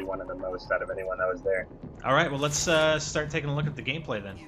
wanted the most out of anyone that was there. All right, well, let's start taking a look at the gameplay then.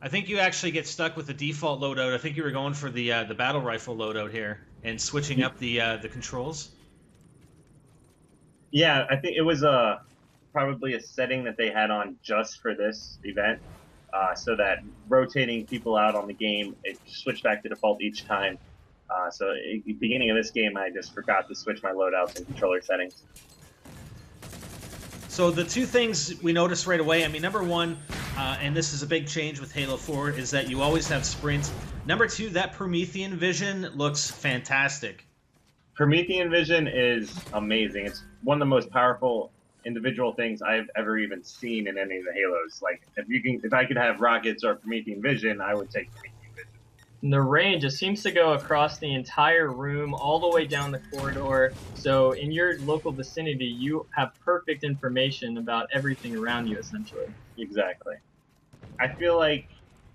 I think you actually get stuck with the default loadout. I think you were going for the battle rifle loadout here and switching up the controls. Yeah, I think it was probably a setting that they had on just for this event, so that rotating people out on the game, it switched back to default each time. So at the beginning of this game, I just forgot to switch my loadouts and controller settings. So the two things we noticed right away, I mean, number one, and this is a big change with Halo 4, is that you always have sprint. Number two, that Promethean vision looks fantastic. Promethean vision is amazing. It's one of the most powerful individual things I've ever even seen in any of the Halos. Like, if I could have rockets or Promethean vision, I would take Promethean vision. And the range, it seems to go across the entire room, all the way down the corridor. So in your local vicinity, you have perfect information about everything around you, essentially. Exactly. I feel like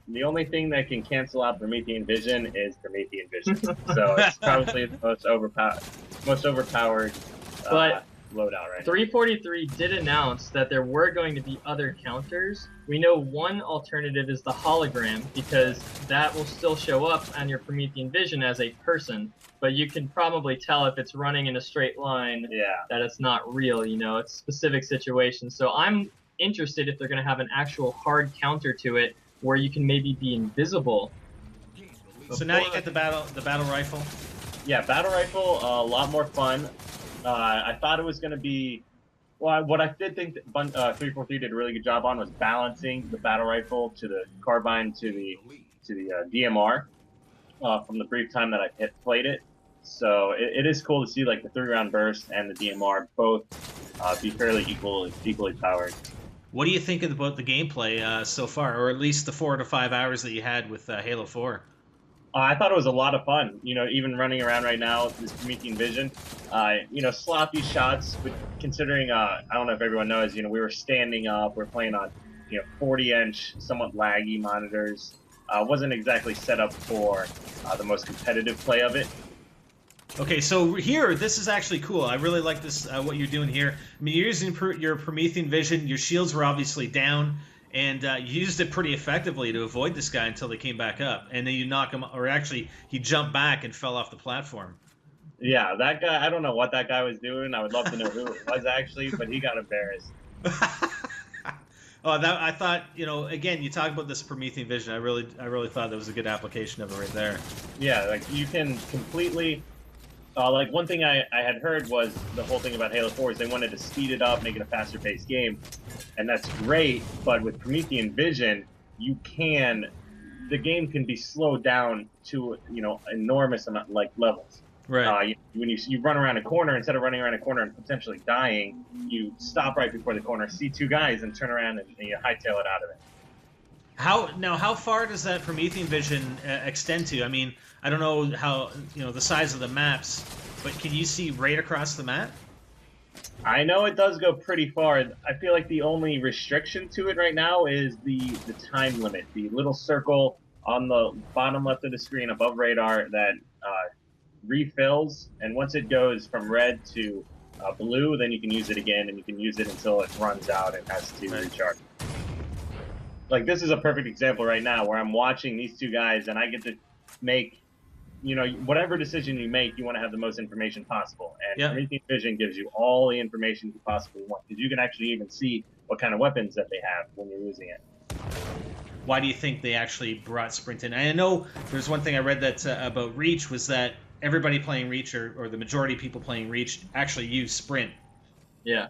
the only thing that can cancel out Promethean vision is Promethean vision. So it's probably the most overpowered But loadout right now. 343 did announce that there were going to be other counters. We know one alternative is the hologram, because that will still show up on your Promethean vision as a person, but you can probably tell if it's running in a straight line that it's not real, you know, it's specific situations. So I'm interested if they're going to have an actual hard counter to it where you can maybe be invisible. So now you get the battle rifle. Yeah, battle rifle, a lot more fun. I thought it was going to be, well, what I did think that 343 did a really good job on was balancing the battle rifle to the carbine to the DMR from the brief time that I played it. So it is cool to see like the 3-round burst and the DMR both be fairly equally powered. What do you think about the gameplay so far, or at least the 4 to 5 hours that you had with Halo 4? I thought it was a lot of fun. You know, even running around right now with this Promethean vision, you know, sloppy shots. But considering, I don't know if everyone knows, you know, we were standing up. We're playing on, you know, 40-inch, somewhat laggy monitors. Wasn't exactly set up for the most competitive play of it. Okay, so here, this is actually cool. I really like this, what you're doing here. I mean, you're using your Promethean vision. Your shields were obviously down, and you used it pretty effectively to avoid this guy until they came back up. And then you knock him, or actually, he jumped back and fell off the platform. Yeah, that guy, I don't know what that guy was doing. I would love to know who it was, actually, but he got embarrassed. Oh, I thought, you know, again, you talk about this Promethean vision. I really thought that was a good application of it right there. Yeah, like, you can completely... like, one thing I had heard was the whole thing about Halo 4 is they wanted to speed it up, make it a faster-paced game, and that's great, but with Promethean vision, the game can be slowed down to, you know, enormous amount, like, levels. Right. When you run around a corner, instead of running around a corner and potentially dying, you stop right before the corner, see two guys, and turn around and you hightail it out of it. How far does that Promethean vision extend to? I mean, I don't know how, you know, the size of the maps, but can you see right across the map? I know it does go pretty far. I feel like the only restriction to it right now is the time limit. The little circle on the bottom left of the screen above radar that refills, and once it goes from red to blue, then you can use it again, and you can use it until it runs out and has to recharge. Like, this is a perfect example right now where I'm watching these two guys, and I get to make, you know, whatever decision you make, you want to have the most information possible. And Promethean vision gives you all the information you possibly want, because you can actually even see what kind of weapons that they have when you're using it. Why do you think they actually brought sprint in? I know there's one thing I read that about Reach was that everybody playing Reach, or the majority of people playing Reach, actually use sprint. Yeah.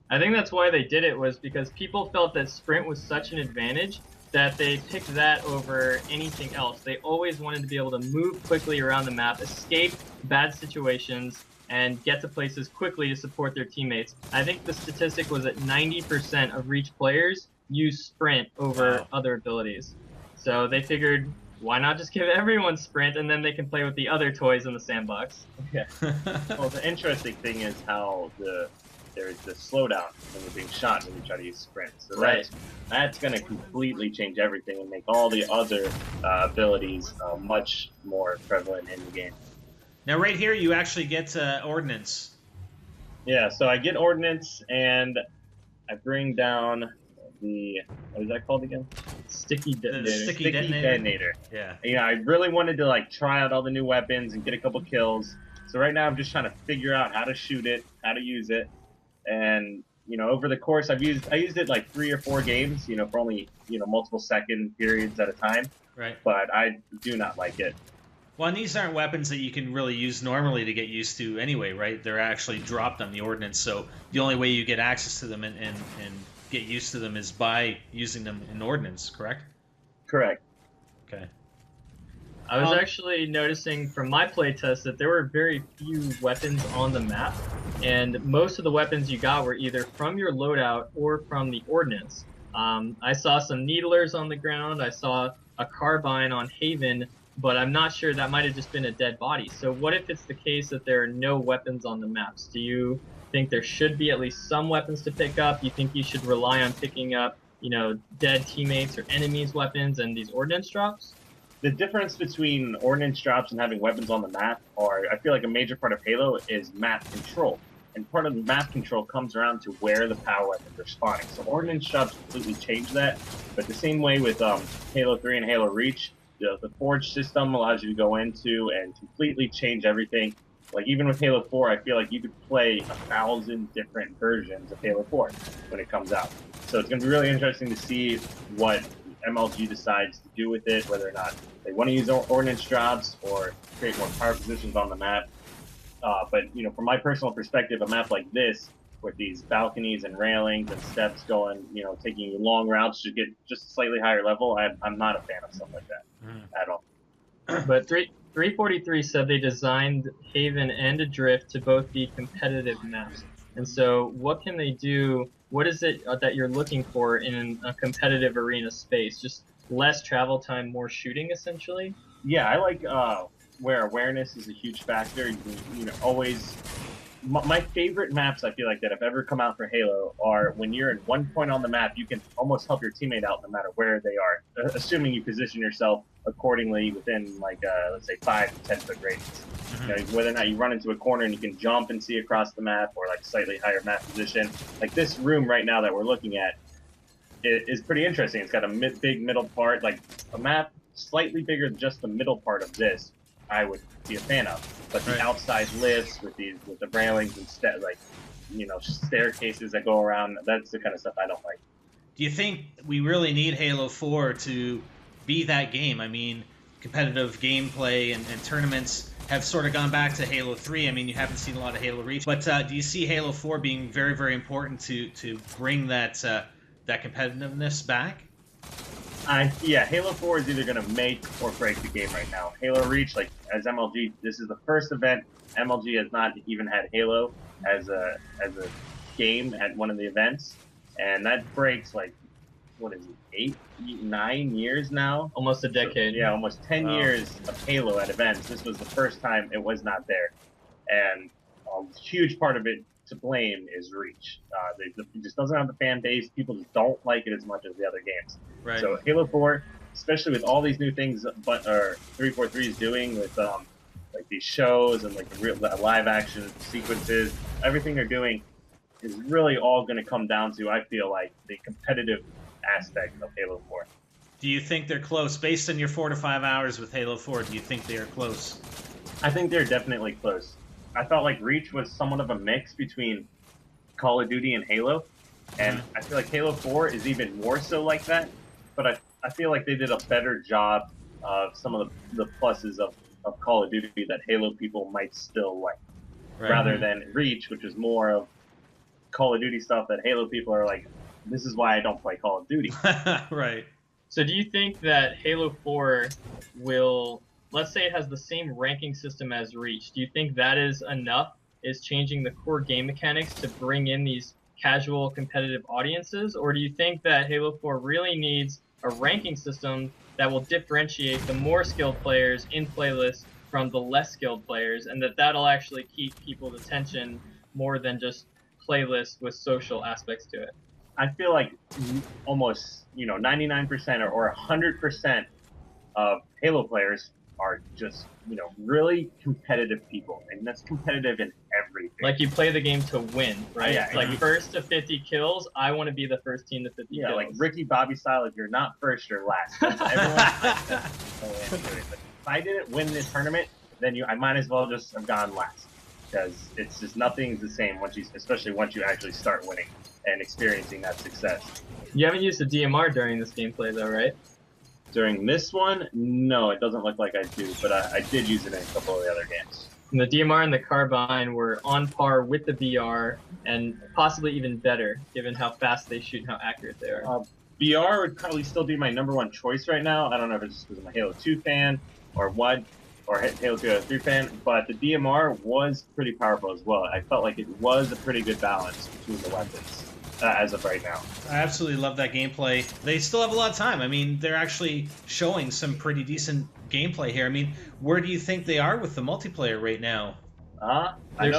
I think that's why they did it, was because people felt that sprint was such an advantage that they picked that over anything else. They always wanted to be able to move quickly around the map, escape bad situations, and get to places quickly to support their teammates. I think the statistic was that 90% of Reach players use sprint over other abilities. So they figured, why not just give everyone sprint, and then they can play with the other toys in the sandbox. Yeah. Well, the interesting thing is how there's the slowdown when you're being shot when you try to use sprint. So that's going to completely change everything and make all the other abilities much more prevalent in the game. Now, right here, you actually get ordnance. Yeah, so I get ordnance and I bring down the, what is that called again? Sticky The detonator. sticky detonator. Yeah. You know, I really wanted to like try out all the new weapons and get a couple kills. So right now I'm just trying to figure out how to shoot it, how to use it, and you know, over the course I used it like 3 or 4 games, you know, for only multiple second periods at a time. Right. But I do not like it. Well, and these aren't weapons that you can really use normally to get used to anyway, right? They're actually dropped on the ordnance, so the only way you get access to them and get used to them is by using them in ordnance, correct? Correct. Okay. I was actually noticing from my playtest that there were very few weapons on the map, and most of the weapons you got were either from your loadout or from the ordnance. I saw some needlers on the ground, I saw a carbine on Haven, but I'm not sure, that might have just been a dead body. So what if it's the case that there are no weapons on the maps? Do you think there should be at least some weapons to pick up? You think you should rely on picking up, dead teammates or enemies' weapons and these ordnance drops? The difference between ordnance drops and having weapons on the map I feel like a major part of Halo is map control. And part of the map control comes around to where the power weapons are spawning. So ordnance drops completely change that. But the same way with Halo 3 and Halo Reach, the Forge system allows you to go into and completely change everything. Like even with Halo 4, I feel like you could play 1,000 different versions of Halo 4 when it comes out. So it's going to be really interesting to see what MLG decides to do with it, whether or not they want to use ordnance drops or create more power positions on the map. But from my personal perspective, a map like this, with these balconies and railings and steps going, taking you long routes to get just a slightly higher level, I'm not a fan of stuff like that at all. But 343 said they designed Haven and Adrift to both be competitive maps. And so what can they do? What is it that you're looking for in a competitive arena space? Just less travel time, more shooting, essentially? Yeah, I like where awareness is a huge factor. Always. My favorite maps, I feel like, that have ever come out for Halo are when you're in one point on the map, you can almost help your teammate out no matter where they are, assuming you position yourself accordingly within, like, let's say, 5 to 10 foot radius. Whether or not you run into a corner and you can jump and see across the map, or like slightly higher map position. Like this room right now that we're looking at is pretty interesting. It's got a big middle part, like a map slightly bigger than just the middle part of this, I would be a fan of. But the outside lifts with the railings and staircases that go around, that's the kind of stuff I don't like. Do you think we really need Halo 4 to be that game? I mean, competitive gameplay and tournaments have sort of gone back to Halo 3. I mean, you haven't seen a lot of Halo Reach, but do you see Halo 4 being very, very important to bring that competitiveness back? Yeah, Halo 4 is either going to make or break the game right now. Halo Reach, like, as MLG, this is the first event MLG has not even had Halo as a game at one of the events, and that breaks, like, what is it, 9 years now? Almost a decade. So, yeah, almost 10 years of Halo at events. This was the first time it was not there, and a huge part of it to blame is Reach. It just doesn't have the fan base. People just don't like it as much as the other games. Right. So Halo 4, especially with all these new things, 343 is doing with like these shows and like the live action sequences, everything they're doing is really all going to come down to, I feel like, the competitive aspect of Halo 4. Do you think they're close? Based on your 4 to 5 hours with Halo 4, do you think they are close? I think they're definitely close. I felt like Reach was somewhat of a mix between Call of Duty and Halo, and I feel like Halo 4 is even more so like that, but I feel like they did a better job of some of the pluses of Call of Duty that Halo people might still like, rather than Reach, which is more of Call of Duty stuff that Halo people are like, this is why I don't play Call of Duty. Right. So do you think that Halo 4 will, let's say it has the same ranking system as Reach, do you think that is enough, is changing the core game mechanics to bring in these casual competitive audiences? Or do you think that Halo 4 really needs a ranking system that will differentiate the more skilled players in playlists from the less skilled players, and that'll actually keep people's attention more than just playlists with social aspects to it? I feel like almost 99% or 100% of Halo players are just, really competitive people, and that's competitive in everything. Like you play the game to win, right? Yeah, It's like first to 50 kills. I want to be the first team to 50 Yeah, kills. like Ricky Bobby style. If you're not first, you're last. That's everyone's mindset. But if I didn't win this tournament, then I might as well just have gone last, because it's just nothing's the same especially once you actually start winning and experiencing that success. You haven't used the DMR during this gameplay, though, right? During this one, no, it doesn't look like I do, but I did use it in a couple of the other games. And the DMR and the Carbine were on par with the VR, and possibly even better, given how fast they shoot and how accurate they are. VR would probably still be my #1 choice right now. I don't know if it's just because I'm a Halo 2 fan or what, or Halo 2 Halo 3 fan, but the DMR was pretty powerful as well. I felt like it was a pretty good balance between the weapons. As of right now. I absolutely love that gameplay. They still have a lot of time. I mean, they're actually showing some pretty decent gameplay here. I mean, where do you think they are with the multiplayer right now? I know